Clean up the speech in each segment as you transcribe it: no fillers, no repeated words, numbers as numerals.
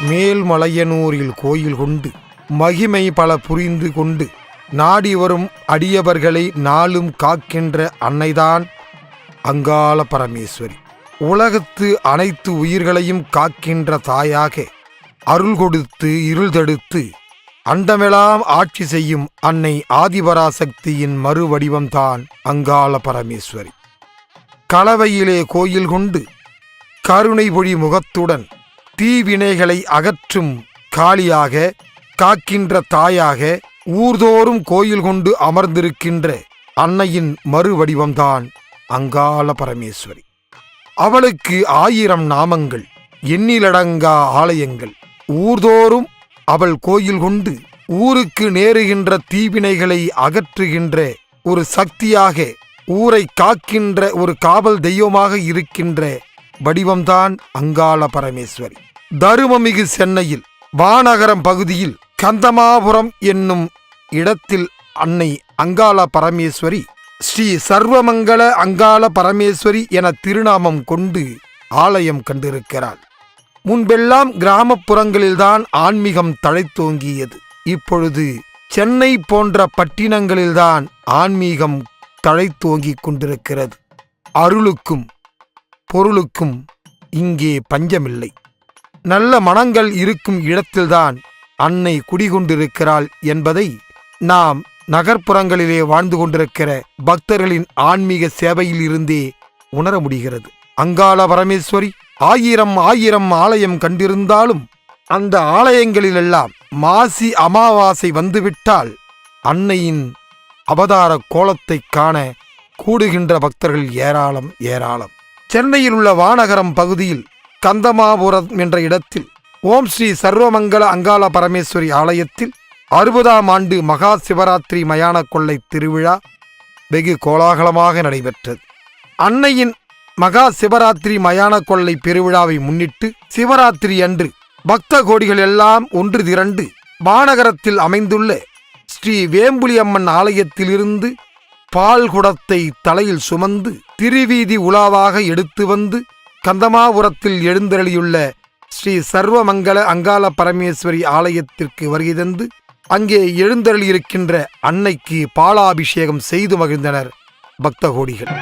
மேல்மலையனூரில் கோயில் கொண்டு மகிமை பல புரிந்து கொண்டு நாடி வரும் அடியவர்களை நாளும் காக்கின்ற அன்னைதான் அங்காள பரமேஸ்வரி. உலகத்து அனைத்து உயிர்களையும் காக்கின்ற தாயாக அருள் கொடுத்து இருள் தடுத்து அண்டமெல்லாம் ஆட்சி செய்யும் அன்னை ஆதிபராசக்தியின் மறுவடிவம்தான் அங்காள பரமேஸ்வரி. கலவையிலே கோயில் கொண்டு கருணை பொழி முகத்துடன் தீவினைகளை அகற்றும் காளியாக காக்கின்ற தாயாக ஊர்தோறும் கோயில் கொண்டு அமர்ந்திருக்கின்ற அன்னையின் மறுவடிவம்தான் அங்காள பரமேஸ்வரி. அவளுக்கு 1000 நாமங்கள், எண்ணிலடங்கா ஆலயங்கள். ஊர்தோறும் அவள் கோயில் கொண்டு ஊருக்கு நேருகின்ற தீவினைகளை அகற்றுகின்ற ஒரு சக்தியாக, ஊரை காக்கின்ற ஒரு காவல் தெய்வமாக இருக்கின்ற வடிவம்தான் அங்காள பரமேஸ்வரி. தருமமிகு சென்னையில் வானகரம் பகுதியில் கந்தமாபுரம் என்னும் இடத்தில் அன்னை அங்காள பரமேஸ்வரி ஸ்ரீ சர்வமங்கல அங்காள பரமேஸ்வரி என திருநாமம் கொண்டு ஆலயம் கண்டிருக்கிறாள். முன்பெல்லாம் கிராமப்புறங்களில்தான் ஆன்மீகம் தழைத்தோங்கியது. இப்பொழுது சென்னை போன்ற பட்டினங்களில்தான் ஆன்மீகம் தழைத்தோங்கிக் கொண்டிருக்கிறது. அருளுக்கும் பொருளுக்கும் இங்கே பஞ்சமில்லை. நல்ல மனங்கள் இருக்கும் இடத்தில்தான் அன்னை குடிகொண்டிருக்கிறாள் என்பதை நாம் நகர்ப்புறங்களிலே வாழ்ந்து கொண்டிருக்கிற பக்தர்களின் ஆன்மீக சேவையில் இருந்தே உணர முடிகிறது. அங்காள பரமேஸ்வரி 1000 ஆலயம் கண்டிருந்தாலும் அந்த ஆலயங்களிலெல்லாம் மாசி அமாவாசை வந்துவிட்டால் அன்னையின் அவதார கோலத்தை காண கூடுகின்ற பக்தர்கள் ஏராளம் ஏராளம். சென்னையில் உள்ள வானகரம் பகுதியில் கந்தமாபுரம் என்ற இடத்தில் ஓம் ஸ்ரீ சர்வமங்கல அங்காள பரமேஸ்வரி ஆலயத்தில் 60ஆம் ஆண்டு மகா சிவராத்திரி மயான கொள்ளை திருவிழா வெகு கோலாகலமாக நடைபெற்றது. அன்னையின் மகா சிவராத்திரி மயான கொள்ளை பெருவிழாவை முன்னிட்டு சிவராத்திரி அன்று பக்த கோடிகள் எல்லாம் ஒன்று திரண்டு வானகரத்தில் அமைந்துள்ள ஸ்ரீ வேம்புலியம்மன் ஆலயத்திலிருந்து பால் குடத்தை தலையில் சுமந்து திருவீதி உலாவாக எடுத்து வந்து கந்தமாபுரத்தில் எழுந்தருளியுள்ள ஸ்ரீ சர்வமங்கல அங்காள பரமேஸ்வரி ஆலயத்திற்கு வருகை தந்து அங்கே எழுந்தருளியிருக்கின்ற அன்னைக்கு பாலாபிஷேகம் செய்து மகிழ்ந்தனர் பக்த கோடிகள்.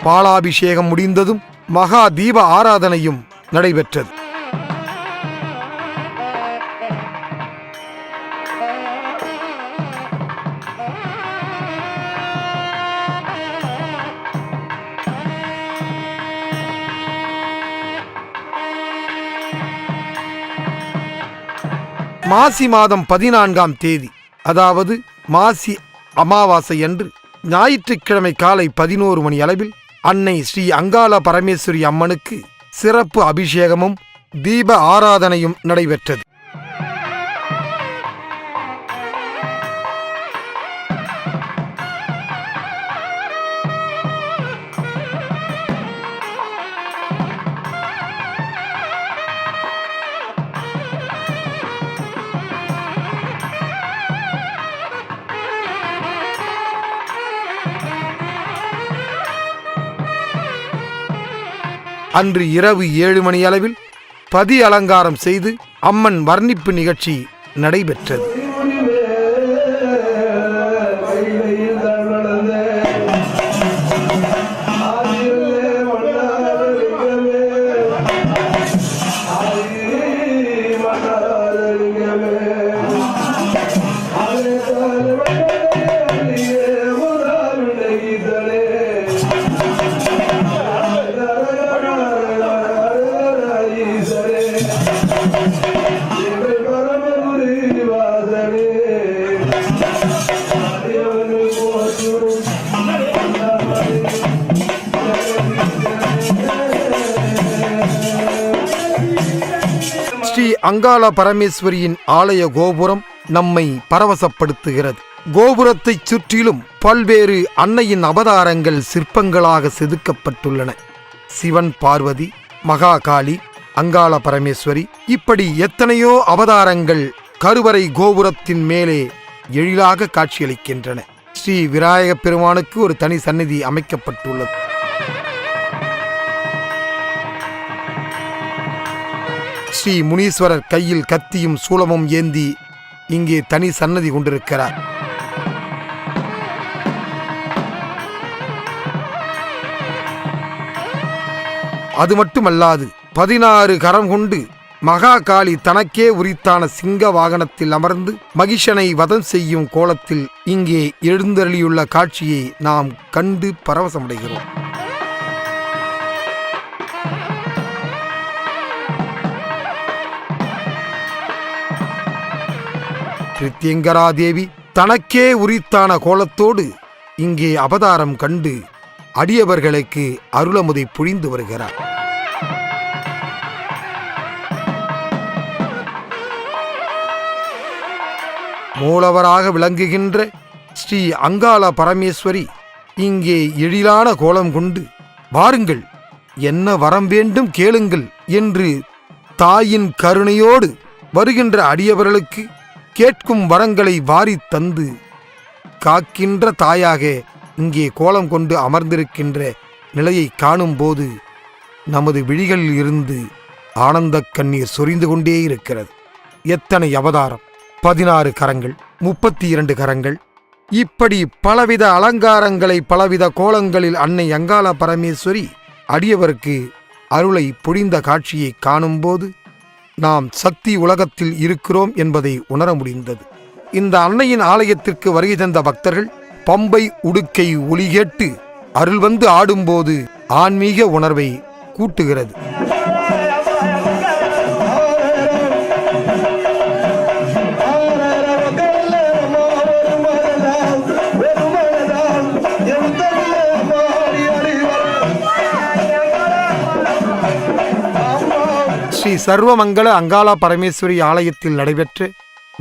பாலாபிஷேகம் முடிந்ததும் மகா தீப ஆராதனையும் நடைபெற்றது. மாசி மாதம் 14ஆம் தேதி, அதாவது மாசி அமாவாசை அன்று ஞாயிற்றுக்கிழமை காலை 11 மணி அளவில் அன்னை ஸ்ரீ அங்காள பரமேஸ்வரி அம்மனுக்கு சிறப்பு அபிஷேகமும் தீப ஆராதனையும் நடைபெற்றது. அன்று இரவு 7 மணி அளவில் பதி அலங்காரம் செய்து அம்மன் வர்ணிப்பு நிகழ்ச்சி நடைபெற்றது. ஸ்ரீ அங்காள பரமேஸ்வரியின் ஆலய கோபுரம் நம்மை பரவசப்படுத்துகிறது. கோபுரத்தைச் சுற்றிலும் பல்வேறு அன்னையின் அவதாரங்கள் சிற்பங்களாக செதுக்கப்பட்டுள்ளன. சிவன், பார்வதி, மகாகாளி, அங்காள பரமேஸ்வரி, இப்படி எத்தனையோ அவதாரங்கள் கருவறை கோபுரத்தின் மேலே எழிலாக காட்சியளிக்கின்றன. ஸ்ரீ விநாயகப் பெருமானுக்கு ஒரு தனி சந்நிதி அமைக்கப்பட்டுள்ளது. ஸ்ரீ முனீஸ்வரர் கையில் கத்தியும் சூலமும் ஏந்தி இங்கே தனி சன்னதி கொண்டிருக்கிறார். அது மட்டுமல்லாது 16 கரம் கொண்டு மகாகாளி தனக்கே உரித்தான சிங்க வாகனத்தில் அமர்ந்து மகிஷனை வதம் செய்யும் கோலத்தில் இங்கே எழுந்தருளியுள்ள காட்சியை நாம் கண்டு பரவசமடைகிறோம். பிரித்யங்கரா தேவி தனக்கே உரித்தான கோலத்தோடு இங்கே அவதாரம் கண்டு அடியவர்களுக்கு அருளமுதை பொழிந்து வருகிறார். மூலவராக விளங்குகின்ற ஸ்ரீ அங்காள பரமேஸ்வரி இங்கே எழிலான கோலம் கொண்டு வாருங்கள், என்ன வரம் வேண்டும் கேளுங்கள் என்று தாயின் கருணையோடு வருகின்ற அடியவர்களுக்கு கேட்கும் வரங்களை வாரித் தந்து காக்கின்ற தாயாக இங்கே கோலம் கொண்டு அமர்ந்திருக்கின்ற நிலையை காணும்போது நமது விழிகளில் இருந்து ஆனந்த கண்ணீர் சொரிந்து கொண்டே இருக்கிறது. எத்தனை அவதாரம்! 16 கரங்கள், 32 கரங்கள், இப்படி பலவித அலங்காரங்களை பலவித கோலங்களில் அன்னை அங்காள பரமேஸ்வரி அடியவருக்கு அருளை பொழிந்த காட்சியை காணும்போது நாம் சக்தி உலகத்தில் இருக்கிறோம் என்பதை உணர முடிந்தது. இந்த அன்னையின் ஆலயத்திற்கு வருகை தந்த பக்தர்கள் பம்பை உடுக்கை ஒலி கேட்டு அருள் வந்து ஆடும்போது ஆன்மீக உணர்வை கூட்டுகிறது. ஸ்ரீ சர்வமங்கல அங்காள பரமேஸ்வரி ஆலயத்தில் நடைபெற்ற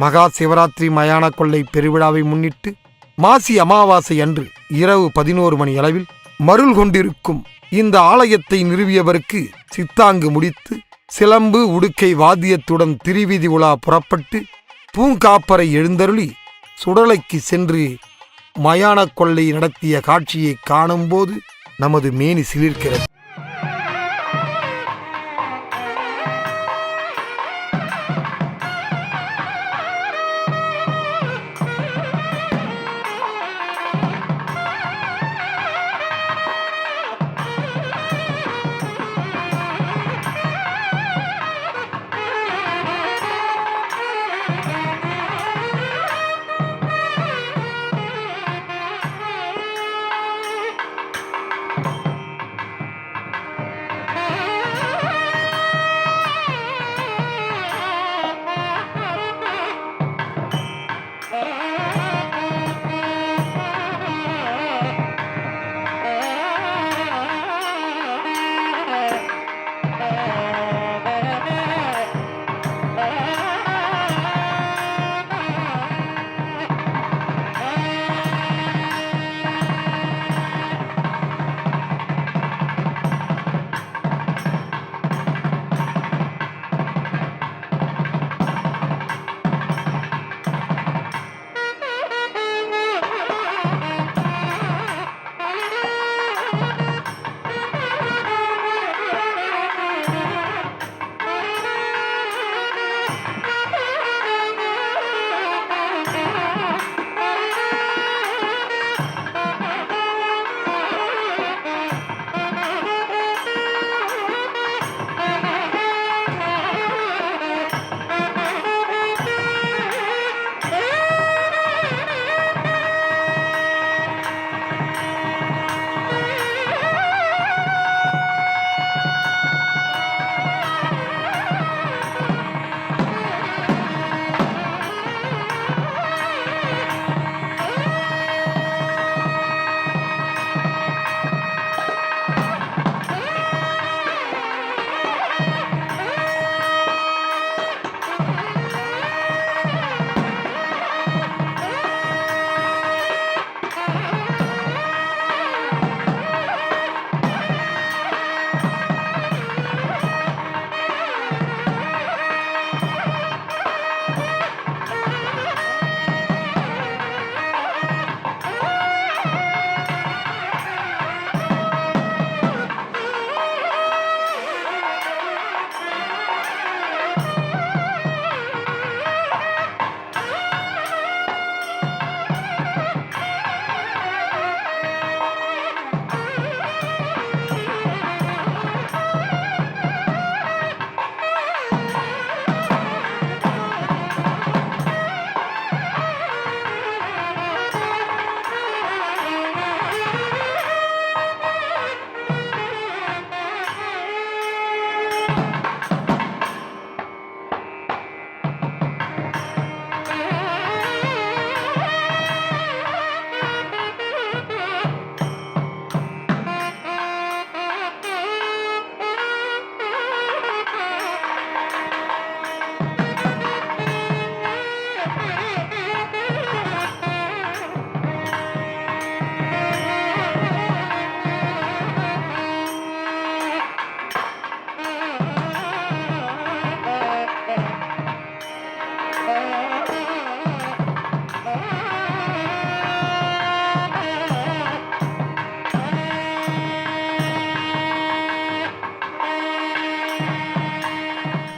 மகா சிவராத்திரி மயான கொள்ளை பெருவிழாவை முன்னிட்டு மாசி அமாவாசை அன்று இரவு 11 மணி அளவில் மருள் கொண்டிருக்கும் இந்த ஆலயத்தை நிறுவியவருக்கு சித்தாங்கு முடித்து சிலம்பு உடுக்கை வாத்தியத்துடன் திருவீதி உலா புறப்பட்டு பூங்காப்பரை எழுந்தருளி சுடலைக்கு சென்று மயான கொள்ளை நடத்திய காட்சியை காணும்போது நமது மேனி சிலிர்க்கிறது.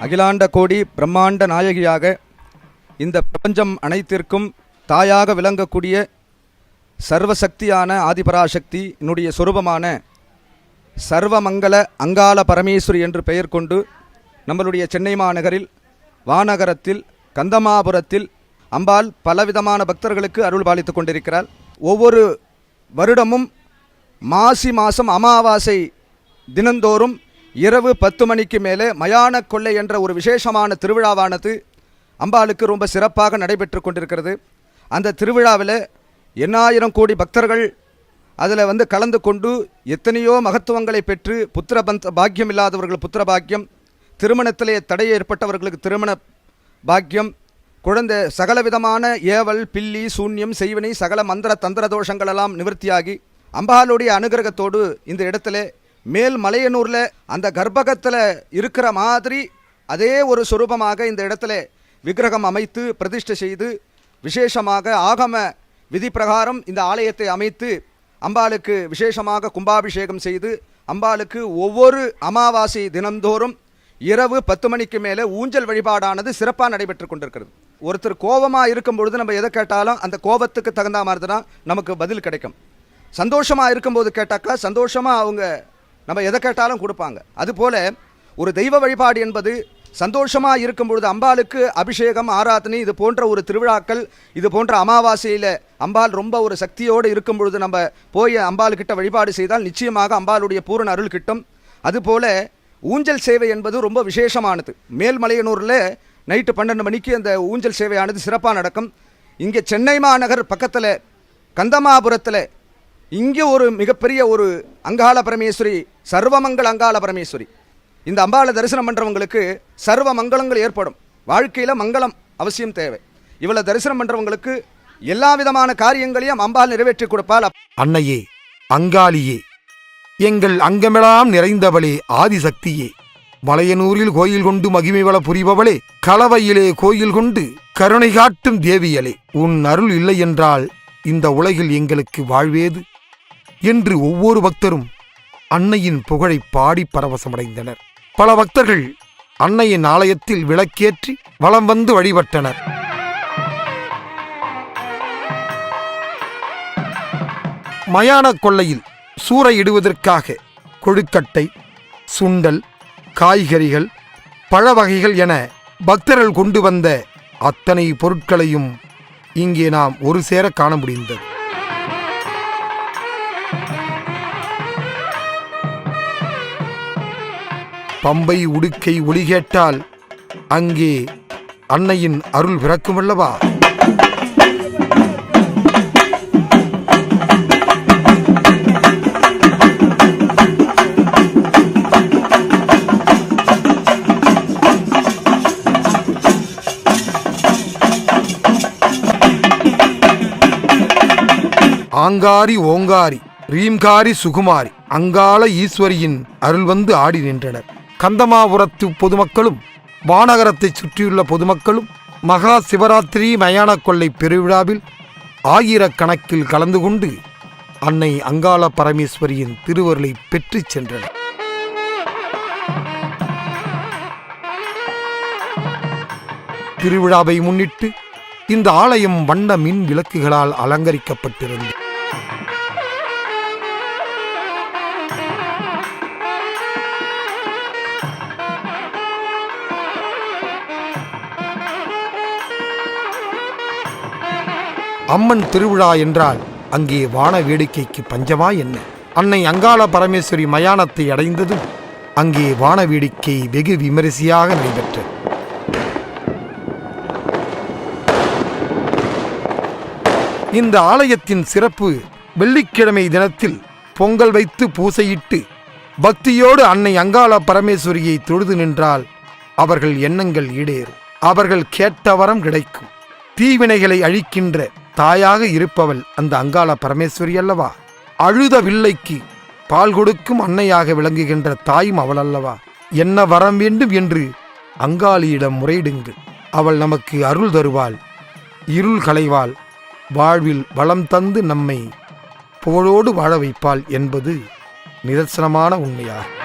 அகிலாண்ட கோடி பிரம்மாண்ட நாயகியாக இந்த பிரபஞ்சம் அனைத்திற்கும் தாயாக விளங்கக்கூடிய சர்வசக்தியான ஆதிபராசக்தி என்னுடைய சொரூபமான சர்வமங்கல அங்காள பரமேஸ்வரி என்று பெயர் கொண்டு நம்மளுடைய சென்னை மாநகரில் வானகரத்தில் கந்தமாபுரத்தில் அம்பாள் பலவிதமான பக்தர்களுக்கு அருள் பாலித்து கொண்டிருக்கிறாள். ஒவ்வொரு வருடமும் மாசி மாதம் அமாவாசை தினந்தோறும் இரவு 10 மணிக்கு மேலே மயான கொள்ளை என்ற ஒரு விசேஷமான திருவிழாவானது அம்பாளுக்கு ரொம்ப சிறப்பாக நடைபெற்று கொண்டிருக்கிறது. அந்த திருவிழாவில் 8000 கோடி பக்தர்கள் அதில் கலந்து கொண்டு எத்தனையோ மகத்துவங்களை பெற்று புத்திர பாக்கியம் இல்லாதவர்கள் புத்திர பாக்கியம், திருமணத்திலே தடை ஏற்பட்டவர்களுக்கு திருமண பாக்கியம், குழந்தை சகலவிதமான ஏவல் பில்லி சூன்யம் செய்வினை சகல மந்திர தந்திர தோஷங்களெல்லாம் நிவர்த்தியாகி அம்பாளுடைய அனுகிரகத்தோடு இந்த இடத்துல மேல் மலையனூரில் அந்த கர்ப்பகத்தில் இருக்கிற மாதிரி அதே ஒரு சொரூபமாக இந்த இடத்துல விக்கிரகம் அமைத்து பிரதிஷ்டை செய்து விசேஷமாக ஆகம விதி பிரகாரம் இந்த ஆலயத்தை அமைத்து அம்பாளுக்கு விசேஷமாக கும்பாபிஷேகம் செய்து அம்பாளுக்கு ஒவ்வொரு அமாவாசை தினந்தோறும் இரவு 10 மணிக்கு மேலே ஊஞ்சல் வழிபாடானது சிறப்பாக நடைபெற்று கொண்டிருக்கிறது. ஒருத்தர் கோபமாக இருக்கும் பொழுது நம்ம எதை கேட்டாலும் அந்த கோபத்துக்கு தகுந்த மாதிரி தான் நமக்கு பதில் கிடைக்கும். சந்தோஷமாக இருக்கும்போது கேட்டாக்கா சந்தோஷமாக அவங்க நம்ம எதை கேட்டாலும் கொடுப்பாங்க. அதுபோல் ஒரு தெய்வ வழிபாடு என்பது சந்தோஷமாக இருக்கும் பொழுது அம்பாளுக்கு அபிஷேகம் ஆராதனை இது போன்ற ஒரு திருவிழாக்கள், இது போன்ற அமாவாசையில் அம்பாள் ரொம்ப ஒரு சக்தியோடு இருக்கும் பொழுது நம்ம போய் அம்பாளுக்கிட்ட வழிபாடு செய்தால் நிச்சயமாக அம்பாளுடைய பூரண அருள் கிட்டும். அதுபோல் ஊஞ்சல் சேவை என்பது ரொம்ப விசேஷமானது. மேல்மலையனூரில் நைட்டு 12 மணிக்கு அந்த ஊஞ்சல் சேவையானது சிறப்பாக நடக்கும். இங்கே சென்னை மாநகர் பக்கத்தில் கந்தமாபுரத்தில் இங்கே ஒரு மிகப்பெரிய ஒரு அங்காள பரமேஸ்வரி, சர்வமங்கல அங்காள பரமேஸ்வரி. இந்த அம்பாளை தரிசனம் பண்ணுறவங்களுக்கு சர்வ மங்களங்கள் ஏற்படும். வாழ்க்கையில் மங்களம் அவசியம் தேவை. இவளை தரிசனம் பண்ணுறவங்களுக்கு எல்லா விதமான காரியங்களையும் அம்பாள் நிறைவேற்றி கொடுப்பாள். அன்னையே, அங்காளியே, எங்கள் அங்கமெல்லாம் நிறைந்தவளே, ஆதிசக்தியே, மலையனூரில் கோயில் கொண்டு மகிமை வள புரிபவளே, களவையிலே கோயில் கொண்டு கருணை காட்டும் தேவியலே, உன் அருள் இல்லை என்றால் இந்த உலகில் எங்களுக்கு வாழ்வேது என்று ஒவ்வொரு பக்தரும் அன்னையின் புகழை பாடி பரவசமடைந்தனர். பல பக்தர்கள் அன்னையின் ஆலயத்தில் விளக்கேற்றி வலம் வந்து வழிபட்டனர். மயான கொள்ளையில் சூறையிடுவதற்காக கொழுக்கட்டை, சுண்டல், காய்கறிகள், பழ வகைகள் என பக்தர்கள் கொண்டு வந்த அத்தனை பொருட்களையும் இங்கே நாம் ஒரு சேர காண முடிந்தது. பம்பை உடுக்கை ஒலி கேட்டால் அங்கே அன்னையின் அருள் பிறக்குமல்லவா? ஆங்காரி ஓங்காரி ரீம்காரி சுகுமாரி அங்காள ஈஸ்வரியின் அருள் வந்து ஆடி நின்றனர். கந்தமாபுரத்து பொதுமக்களும் வானகரத்தைச் சுற்றியுள்ள பொதுமக்களும் மகா சிவராத்திரி மயான கொள்ளை பெருவிழாவில் ஆயிரக்கணக்கில் கலந்து கொண்டு அன்னை அங்காள பரமேஸ்வரியின் திருவருளை பெற்றுச் சென்றனர். திருவிழாவை முன்னிட்டு இந்த ஆலயம் வண்ண மின் விளக்குகளால் அலங்கரிக்கப்பட்டிருந்தது. அம்மன் திருவிழா என்றால் அங்கே வான வேடிக்கைக்கு பஞ்சமா என்ன? அன்னை அங்காள பரமேஸ்வரி மயானத்தை அடைந்ததும் அங்கே வான வேடிக்கை வெகு விமரிசையாக நடைபெற்றது. இந்த ஆலயத்தின் சிறப்பு, வெள்ளிக்கிழமை தினத்தில் பொங்கல் வைத்து பூசையிட்டு பக்தியோடு அன்னை அங்காள பரமேஸ்வரியை தொழுது நின்றால் அவர்கள் எண்ணங்கள் ஈடேறும், அவர்கள் கேட்ட வரம் கிடைக்கும். தீவினைகளை அழிக்கின்ற தாயாக இருப்பவள் அந்த அங்காள பரமேஸ்வரி அல்லவா? அழுத வில்லைக்கு பால் கொடுக்கும் அன்னையாக விளங்குகின்ற தாயும் அவள் அல்லவா? என்ன வரம் வேண்டும் என்று அங்காளியிடம் முறையிடுங்கள், அவள் நமக்கு அருள் தருவாள், இருள் களைவாள், வாழ்வில் வளம் தந்து நம்மை புகழோடு வாழ வைப்பாள் என்பது நிதர்சனமான உண்மையாகும்.